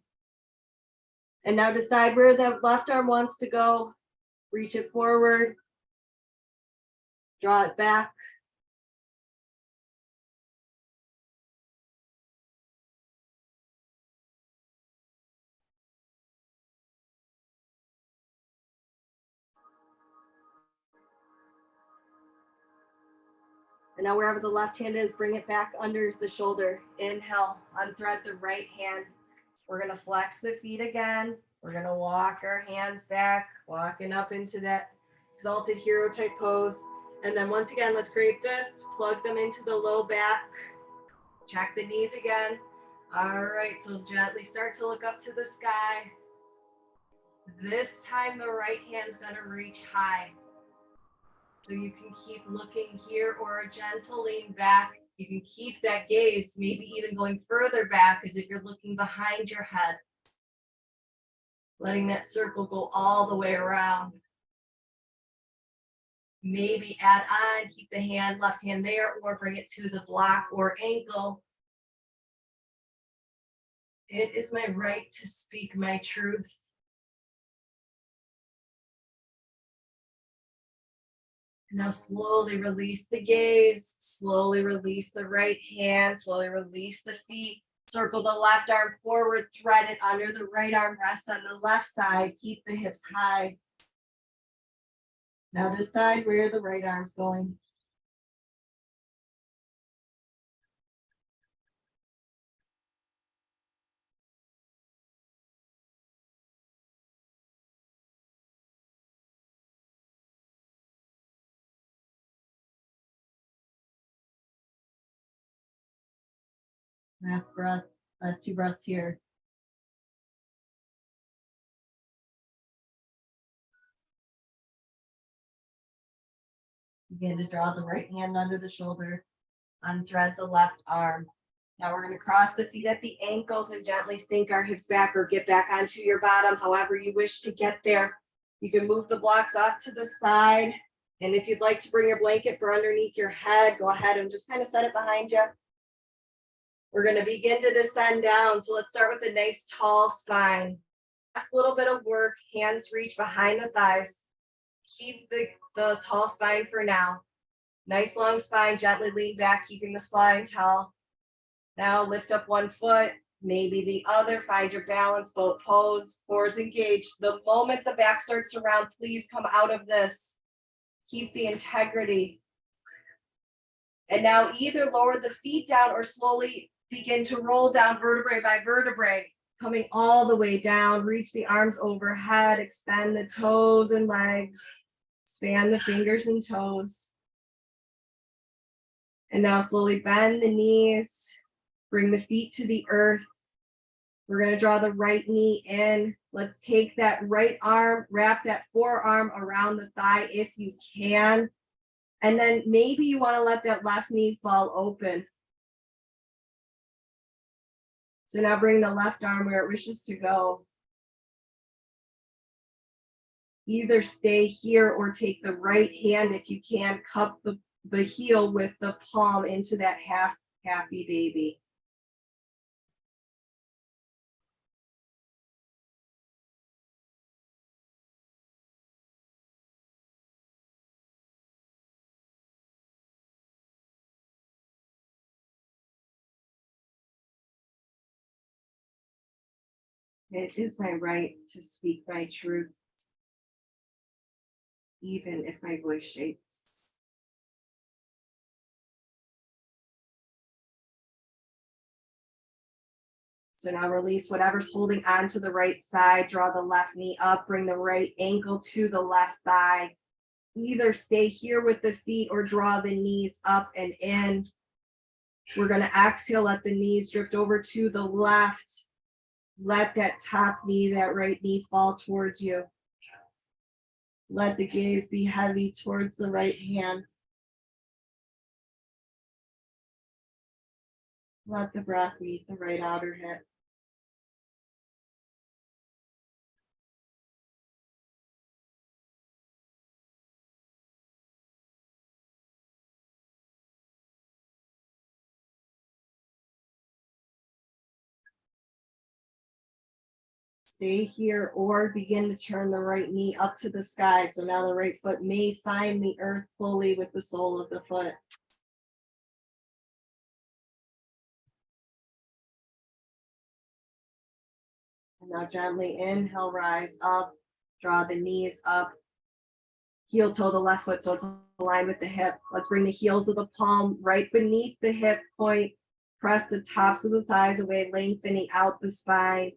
And now decide where the left arm wants to go. Reach it forward. Draw it back. And now wherever the left hand is, bring it back under the shoulder. Inhale, unthread the right hand. We're going to flex the feet again. We're going to walk our hands back, walking up into that exalted hero type pose. And then once again, let's create fists, plug them into the low back. Check the knees again. All right, so gently start to look up to the sky. This time the right hand's going to reach high. So you can keep looking here or a gentle lean back. You can keep that gaze, maybe even going further back as if you're looking behind your head. Letting that circle go all the way around. Maybe add on, keep the hand, left hand there, or bring it to the block or ankle. It is my right to speak my truth. Now slowly release the gaze, slowly release the right hand, slowly release the feet. Circle the left arm forward, thread it under the right arm, rest on the left side, keep the hips high. Now decide where the right arm's going. Last breath, last 2 breaths here. Begin to draw the right hand under the shoulder, unthread the left arm. Now we're going to cross the feet at the ankles and gently sink our hips back or get back onto your bottom, however you wish to get there. You can move the blocks off to the side. And if you'd like to bring your blanket for underneath your head, go ahead and just kind of set it behind you. We're going to begin to descend down. So let's start with a nice tall spine. Last little bit of work, hands reach behind the thighs. Keep the tall spine for now. Nice long spine, gently lean back, keeping the spine tall. Now lift up one foot, maybe the other, find your balance, boat pose, cores engaged. The moment the back starts to round, please come out of this. Keep the integrity. And now either lower the feet down or slowly begin to roll down vertebrae by vertebrae, coming all the way down. Reach the arms overhead, extend the toes and legs, expand the fingers and toes. And now slowly bend the knees, bring the feet to the earth. We're going to draw the right knee in. Let's take that right arm, wrap that forearm around the thigh if you can. And then maybe you want to let that left knee fall open. So now bring the left arm where it wishes to go. Either stay here or take the right hand if you can, cup the heel with the palm into that happy baby. It is my right to speak my truth, even if my voice shakes. So now release whatever's holding on to the right side, draw the left knee up, bring the right ankle to the left thigh. Either stay here with the feet or draw the knees up and in. We're going to exhale, let the knees drift over to the left. Let that top knee, that right knee fall towards you. Let the gaze be heavy towards the right hand. Let the breath meet the right outer hip. Stay here or begin to turn the right knee up to the sky. So now the right foot may find the earth fully with the sole of the foot. And now gently inhale, rise up, draw the knees up, heel toe the left foot so it's aligned with the hip. Let's bring the heels of the palm right beneath the hip point. Press the tops of the thighs away, lengthening out the spine.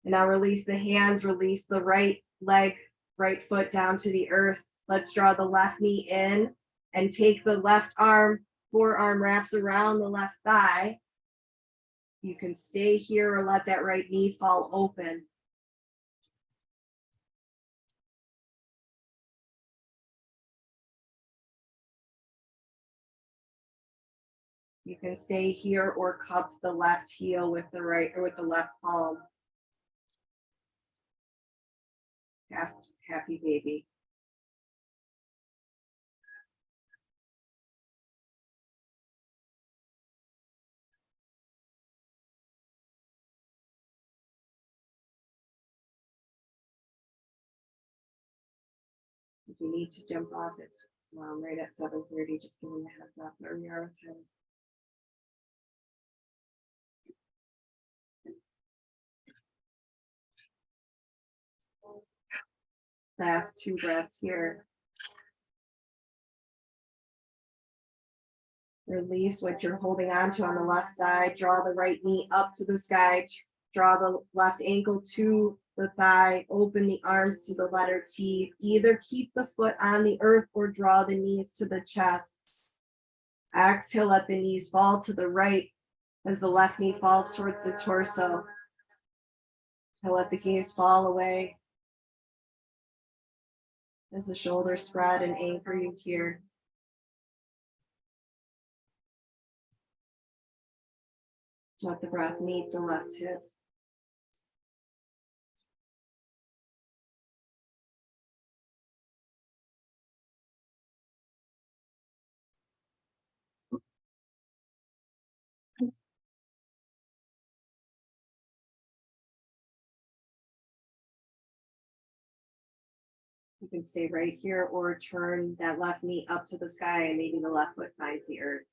And now release the hands, release the right leg, right foot down to the earth. Let's draw the left knee in and take the left arm, forearm wraps around the left thigh. You can stay here or let that right knee fall open. You can stay here or cup the left heel with the right or with the left palm. Happy baby. If you need to jump off, it's right at 7:30, just giving a heads up or your time. Last 2 breaths here. Release what you're holding on to on the left side. Draw the right knee up to the sky. Draw the left ankle to the thigh, open the arms to the letter T. Either keep the foot on the earth or draw the knees to the chest. Exhale, let the knees fall to the right as the left knee falls towards the torso. And let the gaze fall away as the shoulders spread and anchor you here. Let the breath meet the left hip. You can stay right here or turn that left knee up to the sky and maybe the left foot finds the earth.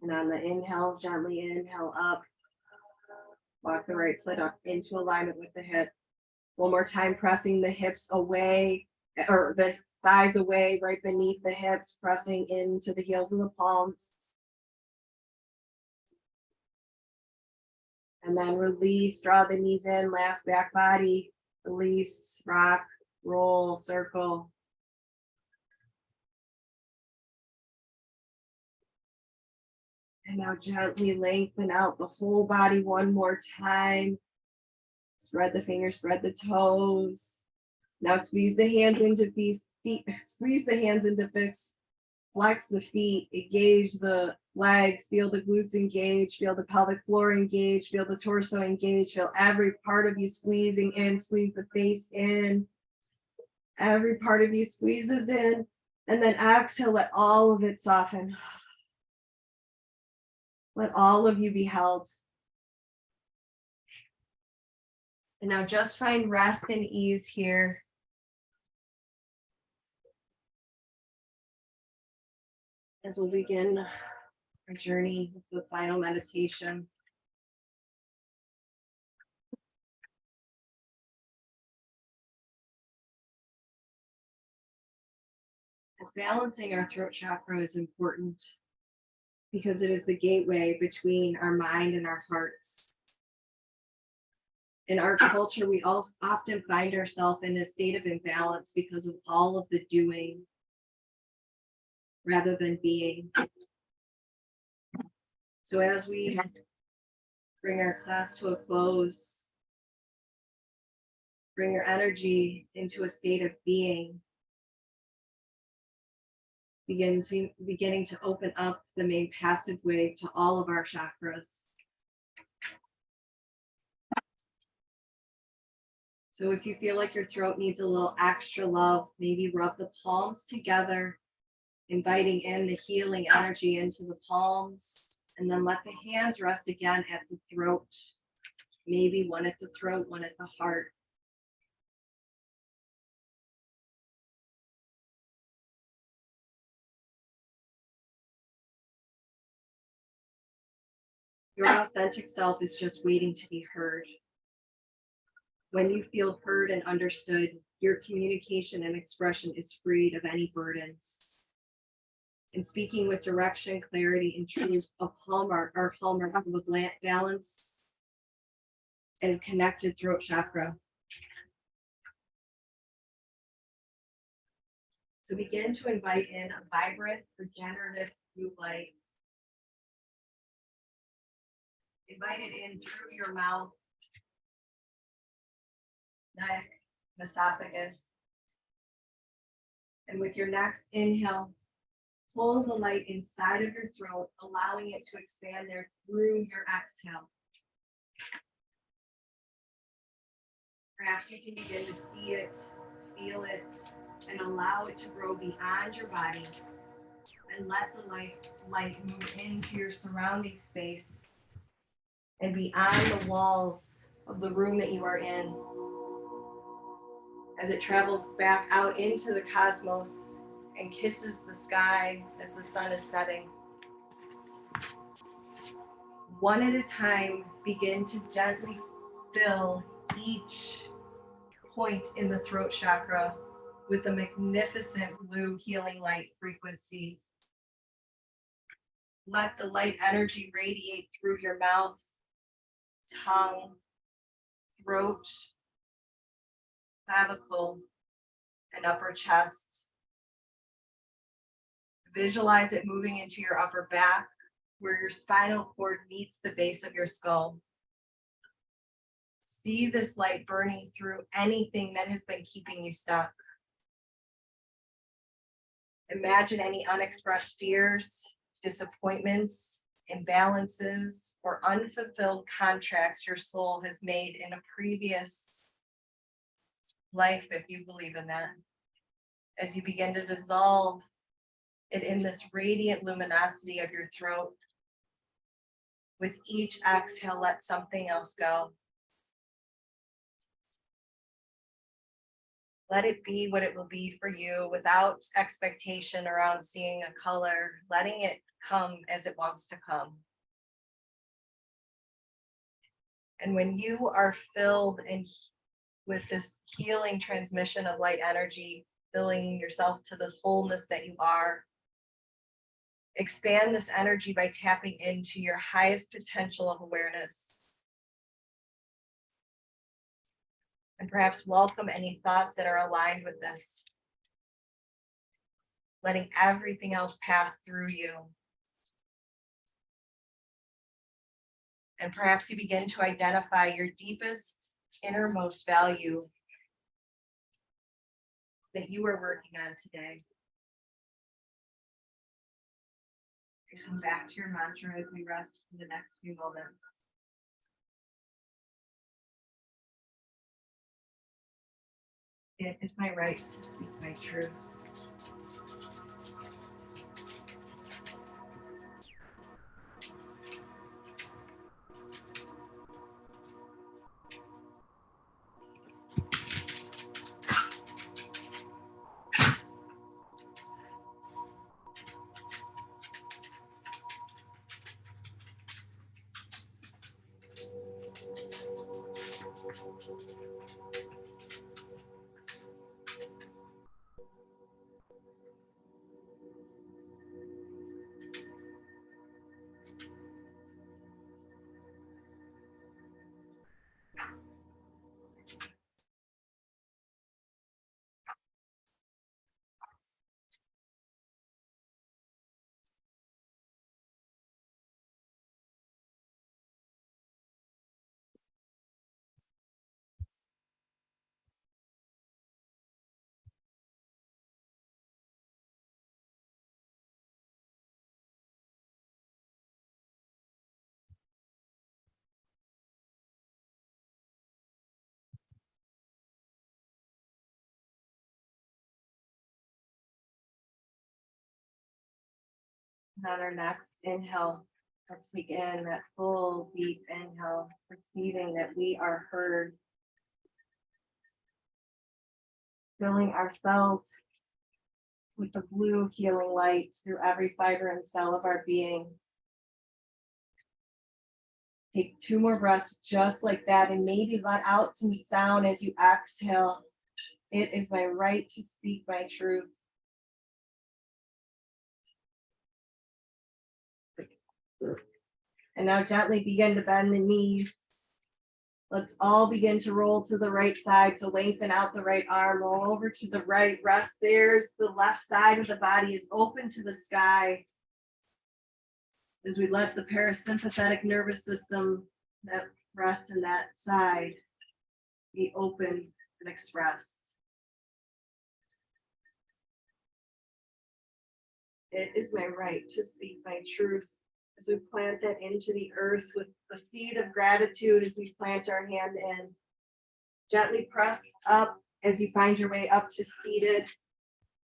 And on the inhale, gently inhale up. Walk the right foot up into alignment with the hip. One more time, pressing the hips away, or the thighs away, right beneath the hips, pressing into the heels of the palms. And then release, draw the knees in, last back body, release, rock, roll, circle. And now gently lengthen out the whole body one more time. Spread the fingers, spread the toes. Now squeeze the hands into feet, squeeze the hands into fists, flex the feet, engage the legs, feel the glutes engage, feel the pelvic floor engage, feel the torso engage, feel every part of you squeezing in, squeeze the face in. Every part of you squeezes in, and then exhale, let all of it soften. Let all of you be held. And now just find rest and ease here. As we'll begin our journey with the final meditation. As balancing our throat chakra is important because it is the gateway between our mind and our hearts. In our culture, we also often find ourselves in a state of imbalance because of all of the doing rather than being. So as we bring our class to a close, bring your energy into a state of being, beginning to open up the main passageway to all of our chakras. So if you feel like your throat needs a little extra love, maybe rub the palms together, inviting in the healing energy into the palms, and then let the hands rest again at the throat. Maybe one at the throat, one at the heart. Your authentic self is just waiting to be heard. When you feel heard and understood, your communication and expression is freed of any burdens. And speaking with direction, clarity, and truth, a hallmark of a balance and connected throat chakra. So begin to invite in a vibrant, regenerative blue light. Invite it in through your mouth, neck, esophagus. And with your next inhale, pull the light inside of your throat, allowing it to expand there through your exhale. Perhaps you can begin to see it, feel it, and allow it to grow beyond your body. And let the light move into your surrounding space and beyond the walls of the room that you are in. As it travels back out into the cosmos and kisses the sky as the sun is setting. One at a time, begin to gently fill each point in the throat chakra with a magnificent blue healing light frequency. Let the light energy radiate through your mouth, tongue, throat, clavicle, and upper chest. Visualize it moving into your upper back, where your spinal cord meets the base of your skull. See this light burning through anything that has been keeping you stuck. Imagine any unexpressed fears, disappointments, imbalances, or unfulfilled contracts your soul has made in a previous life, if you believe in that. As you begin to dissolve it in this radiant luminosity of your throat, with each exhale, let something else go. Let it be what it will be for you, without expectation around seeing a color, letting it come as it wants to come. And when you are filled with this healing transmission of light energy, filling yourself to the wholeness that you are, expand this energy by tapping into your highest potential of awareness. And perhaps welcome any thoughts that are aligned with this, letting everything else pass through you. And perhaps you begin to identify your deepest, innermost value that you are working on today. And come back to your mantra as we rest in the next few moments. It is my right to speak my truth. On our next inhale, let's begin that full deep inhale, perceiving that we are heard, filling ourselves with the blue healing light through every fiber and cell of our being. Take 2 more breaths just like that, and maybe let out some sound as you exhale. It is my right to speak my truth. And now gently begin to bend the knees. Let's all begin to roll to the right side. So lengthen out the right arm, roll over to the right, rest. There's the left side of the body is open to the sky. As we let the parasympathetic nervous system that rests in that side be open and expressed. It is my right to speak my truth. As we plant that into the earth with the seed of gratitude, as we plant our hand in, gently press up as you find your way up to seated.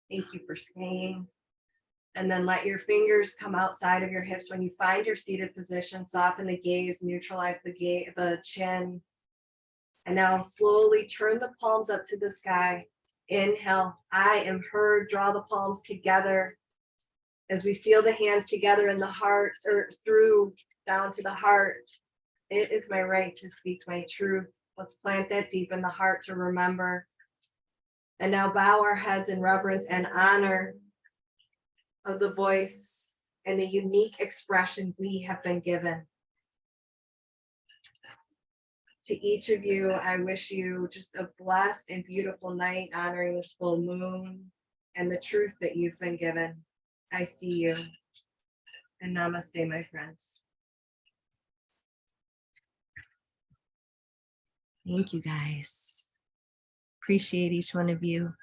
Thank you for staying. And then let your fingers come outside of your hips. When you find your seated position, soften the gaze, neutralize the chin. And now slowly turn the palms up to the sky. Inhale, I am heard. Draw the palms together. As we seal the hands together in the heart, or through down to the heart, it is my right to speak my truth. Let's plant that deep in the heart to remember. And now bow our heads in reverence and honor of the voice and the unique expression we have been given. To each of you, I wish you just a blessed and beautiful night, honoring this full moon and the truth that you've been given. I see you. And namaste, my friends. Thank you, guys. Appreciate each one of you.